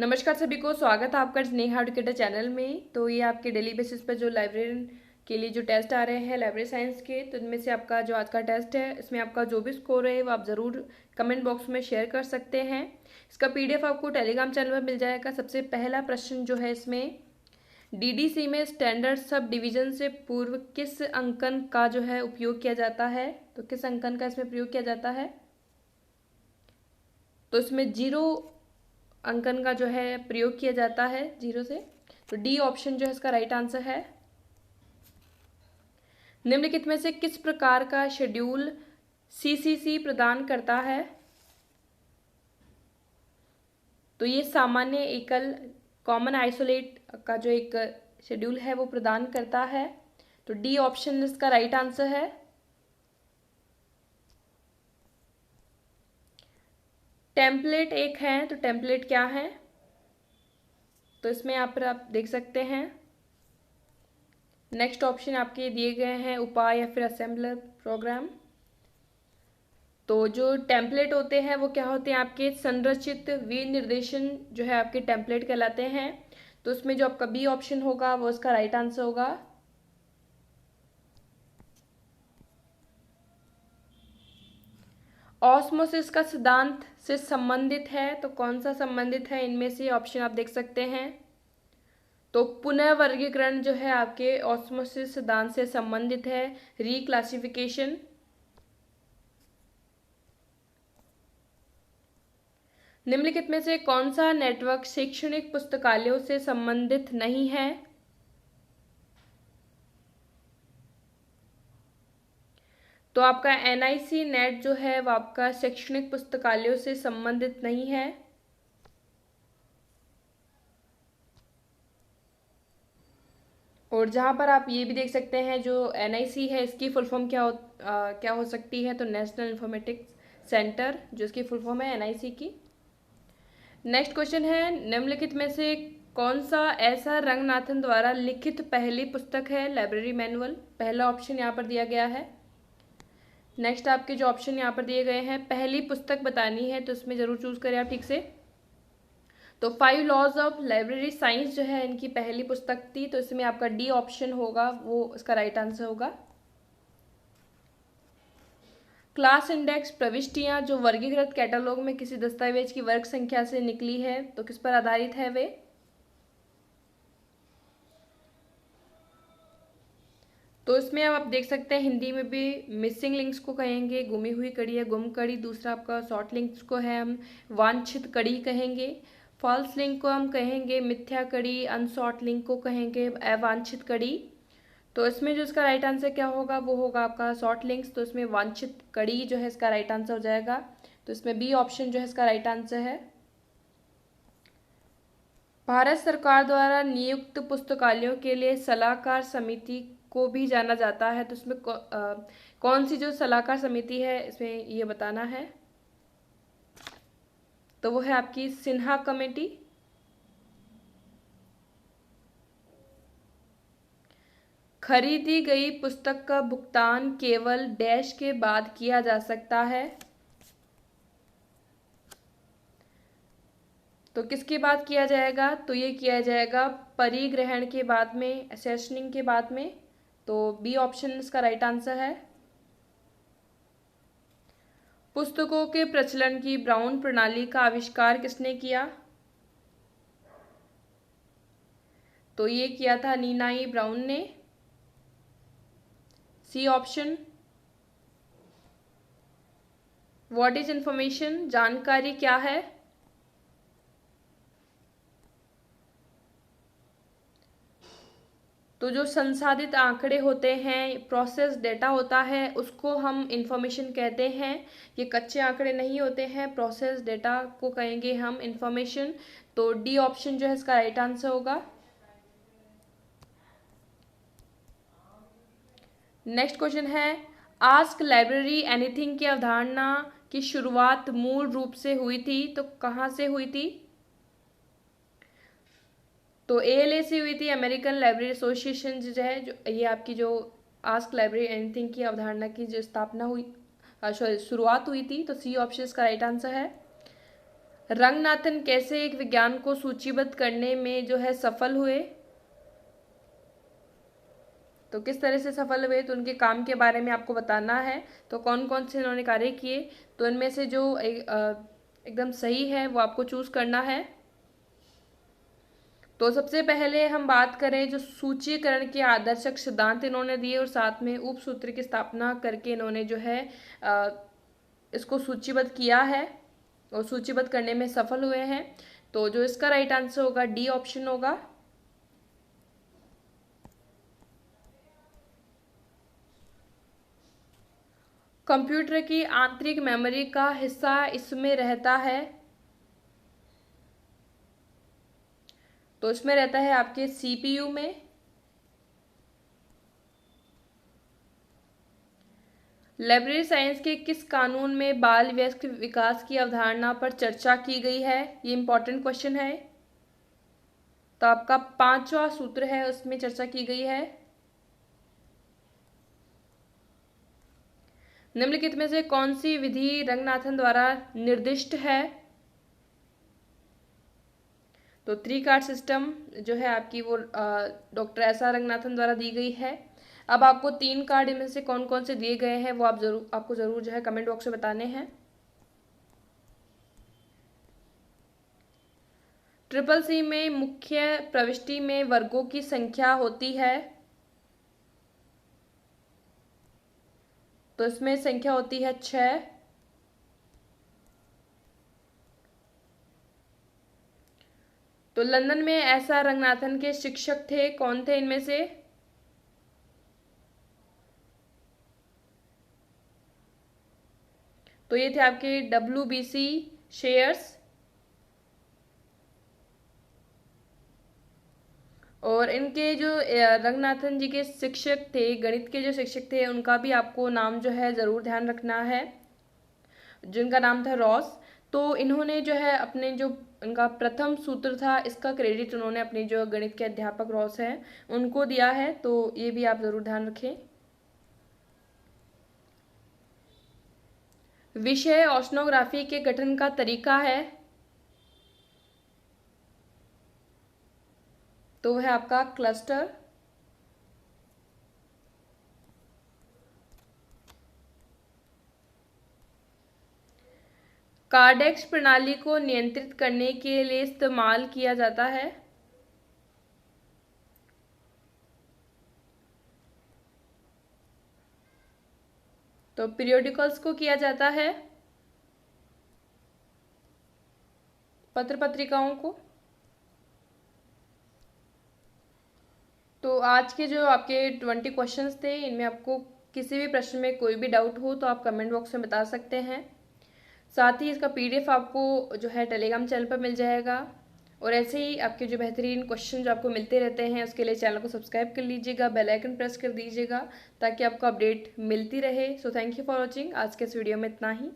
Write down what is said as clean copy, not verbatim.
नमस्कार सभी को, स्वागत है आपका स्नेहा एडुकेटर चैनल में। तो ये आपके डेली बेसिस पर जो लाइब्रेरियन के लिए जो टेस्ट आ रहे हैं लाइब्रेरी साइंस के, तो इनमें से आपका जो आज का टेस्ट है इसमें आपका जो भी स्कोर है वो आप ज़रूर कमेंट बॉक्स में शेयर कर सकते हैं। इसका पीडीएफ आपको टेलीग्राम चैनल पर मिल जाएगा। सबसे पहला प्रश्न जो है इसमें, डीडीसी में स्टैंडर्ड सब डिवीजन से पूर्व किस अंकन का जो है उपयोग किया जाता है? तो किस अंकन का इसमें प्रयोग किया जाता है? तो इसमें 0 अंकन का जो है प्रयोग किया जाता है, 0 से। तो डी ऑप्शन जो है इसका राइट आंसर है। निम्नलिखित में से किस प्रकार का शेड्यूल सीसीसी प्रदान करता है? तो ये सामान्य एकल कॉमन आइसोलेट का जो एक शेड्यूल है वो प्रदान करता है। तो डी ऑप्शन इसका राइट आंसर है। टेम्पलेट एक है, तो टेम्पलेट क्या है? तो इसमें यहाँ पर आप देख सकते हैं नेक्स्ट ऑप्शन आपके दिए गए हैं, उपाय या फिर असेंबलर प्रोग्राम। तो जो टेम्पलेट होते हैं वो क्या होते हैं? आपके संरचित विनिर्देशन जो है आपके टेम्पलेट कहलाते हैं। तो उसमें जो आपका बी ऑप्शन होगा वो इसका राइट आंसर होगा। ऑस्मोसिस का सिद्धांत से संबंधित है, तो कौन सा संबंधित है? इनमें से ऑप्शन आप देख सकते हैं। तो पुनः वर्गीकरण जो है आपके ऑस्मोसिस सिद्धांत से संबंधित है, रिक्लासिफिकेशन। निम्नलिखित में से कौन सा नेटवर्क शैक्षणिक पुस्तकालयों से संबंधित नहीं है? तो आपका एनआईसी नेट जो है वो आपका शैक्षणिक पुस्तकालयों से संबंधित नहीं है। और जहाँ पर आप ये भी देख सकते हैं जो एनआईसी है इसकी फुल फॉर्म क्या हो सकती है? तो नेशनल इंफॉर्मेटिक्स सेंटर, जो इसकी फुल फॉर्म है एनआईसी की। नेक्स्ट क्वेश्चन है, निम्नलिखित में से कौन सा ऐसा रंगनाथन द्वारा लिखित पहली पुस्तक है लाइब्रेरी मैनुअल? पहला ऑप्शन यहाँ पर दिया गया है। नेक्स्ट आपके जो ऑप्शन यहाँ पर दिए गए हैं, पहली पुस्तक बतानी है तो इसमें जरूर चूज करें आप ठीक से। तो 5 लॉज ऑफ लाइब्रेरी साइंस जो है इनकी पहली पुस्तक थी, तो इसमें आपका डी ऑप्शन होगा वो इसका राइट आंसर होगा। क्लास इंडेक्स प्रविष्टियां जो वर्गीकृत कैटलॉग में किसी दस्तावेज की वर्ग संख्या से निकली है, तो किस पर आधारित है वे? तो इसमें अब आप देख सकते हैं हिंदी में भी मिसिंग लिंक्स को कहेंगे गुमी हुई कड़ी या गुम कड़ी। दूसरा आपका शॉर्ट लिंक्स को है हम वांछित कड़ी कहेंगे। फॉल्स लिंक को हम कहेंगे मिथ्या कड़ी। अनशॉर्ट लिंक को कहेंगे अवांछित कड़ी। तो इसमें जो इसका राइट आंसर क्या होगा वो होगा आपका शॉर्ट लिंक्स। तो इसमें वांछित कड़ी जो है इसका राइट आंसर हो जाएगा। तो इसमें बी ऑप्शन जो है इसका राइट आंसर है। भारत सरकार द्वारा नियुक्त पुस्तकालयों के लिए सलाहकार समिति को भी जाना जाता है, तो इसमें कौन सी जो सलाहकार समिति है इसमें ये बताना है। तो वो है आपकी सिन्हा कमेटी। खरीदी गई पुस्तक का भुगतान केवल डैश के बाद किया जा सकता है, तो किसके बाद किया जाएगा? तो ये किया जाएगा परिग्रहण के बाद में, असेसनिंग के बाद में। तो बी ऑप्शन इसका राइट आंसर है। पुस्तकों के प्रचलन की ब्राउन प्रणाली का आविष्कार किसने किया? तो ये किया था नीनाई ब्राउन ने। C option. What is information? जानकारी क्या है? तो जो संसाधित आंकड़े होते हैं, प्रोसेस डेटा होता है, उसको हम इंफॉर्मेशन कहते हैं। ये कच्चे आंकड़े नहीं होते हैं, प्रोसेस डेटा को कहेंगे हम इंफॉर्मेशन। तो डी ऑप्शन जो है इसका राइट आंसर होगा। नेक्स्ट क्वेश्चन है, आस्क लाइब्रेरी एनीथिंग की अवधारणा की शुरुआत मूल रूप से हुई थी, तो कहाँ से हुई थी? तो एएलए से हुई थी, अमेरिकन लाइब्रेरी एसोसिएशन जो है, जो ये आपकी जो आस्क लाइब्रेरी एनीथिंग की अवधारणा की जो स्थापना हुई, सॉरी शुरुआत हुई थी। तो सी ऑप्शन इसका राइट आंसर है। रंगनाथन कैसे एक विज्ञान को सूचीबद्ध करने में जो है सफल हुए? तो किस तरह से सफल हुए, तो उनके काम के बारे में आपको बताना है। तो कौन कौन से उन्होंने कार्य किए, तो इनमें से जो एकदम सही है वो आपको चूज करना है। तो सबसे पहले हम बात करें जो सूचीकरण के आदर्शक सिद्धांत इन्होंने दिए और साथ में उपसूत्र की स्थापना करके इन्होंने जो है इसको सूचीबद्ध किया है और सूचीबद्ध करने में सफल हुए हैं। तो जो इसका राइट आंसर होगा डी ऑप्शन होगा। कंप्यूटर की आंतरिक मेमोरी का हिस्सा इसमें रहता है, तो इसमें रहता है आपके सीपीयू में। लाइब्रेरी साइंस के किस कानून में बाल वयस्क विकास की अवधारणा पर चर्चा की गई है? ये इंपॉर्टेंट क्वेश्चन है। तो आपका 5वां सूत्र है, उसमें चर्चा की गई है। निम्नलिखित में से कौन सी विधि रंगनाथन द्वारा निर्दिष्ट है? तो 3 कार्ड सिस्टम जो है आपकी वो डॉक्टर एस आर रंगनाथन द्वारा दी गई है। अब आपको 3 कार्ड इनमें से कौन कौन से दिए गए हैं वो आपको जरूर जो है कमेंट बॉक्स में बताने हैं। ट्रिपल सी में मुख्य प्रविष्टि में वर्गों की संख्या होती है, तो इसमें संख्या होती है 6। तो लंदन में एस आर रंगनाथन के शिक्षक थे, कौन थे इनमें से? तो ये थे आपके WBC शेयर्स। और इनके जो रंगनाथन जी के शिक्षक थे, गणित के जो शिक्षक थे, उनका भी आपको नाम जो है ज़रूर ध्यान रखना है, जिनका नाम था रॉस। तो इन्होंने जो है अपने जो इनका प्रथम सूत्र था, इसका क्रेडिट उन्होंने अपने जो गणित के अध्यापक रॉस हैं उनको दिया है, तो ये भी आप ज़रूर ध्यान रखें। विषय ओशनोग्राफी के गठन का तरीका है, तो वह है आपका क्लस्टर। कार्डेक्स प्रणाली को नियंत्रित करने के लिए इस्तेमाल किया जाता है, तो पीरियोडिकल्स को किया जाता है, पत्र पत्रिकाओं को। तो आज के जो आपके 20 क्वेश्चंस थे, इनमें आपको किसी भी प्रश्न में कोई भी डाउट हो तो आप कमेंट बॉक्स में बता सकते हैं। साथ ही इसका PDF आपको जो है टेलीग्राम चैनल पर मिल जाएगा। और ऐसे ही आपके जो बेहतरीन क्वेश्चन जो आपको मिलते रहते हैं, उसके लिए चैनल को सब्सक्राइब कर लीजिएगा, बेल आइकन प्रेस कर दीजिएगा ताकि आपको अपडेट मिलती रहे। So thank you for watching. आज के इस वीडियो में इतना ही।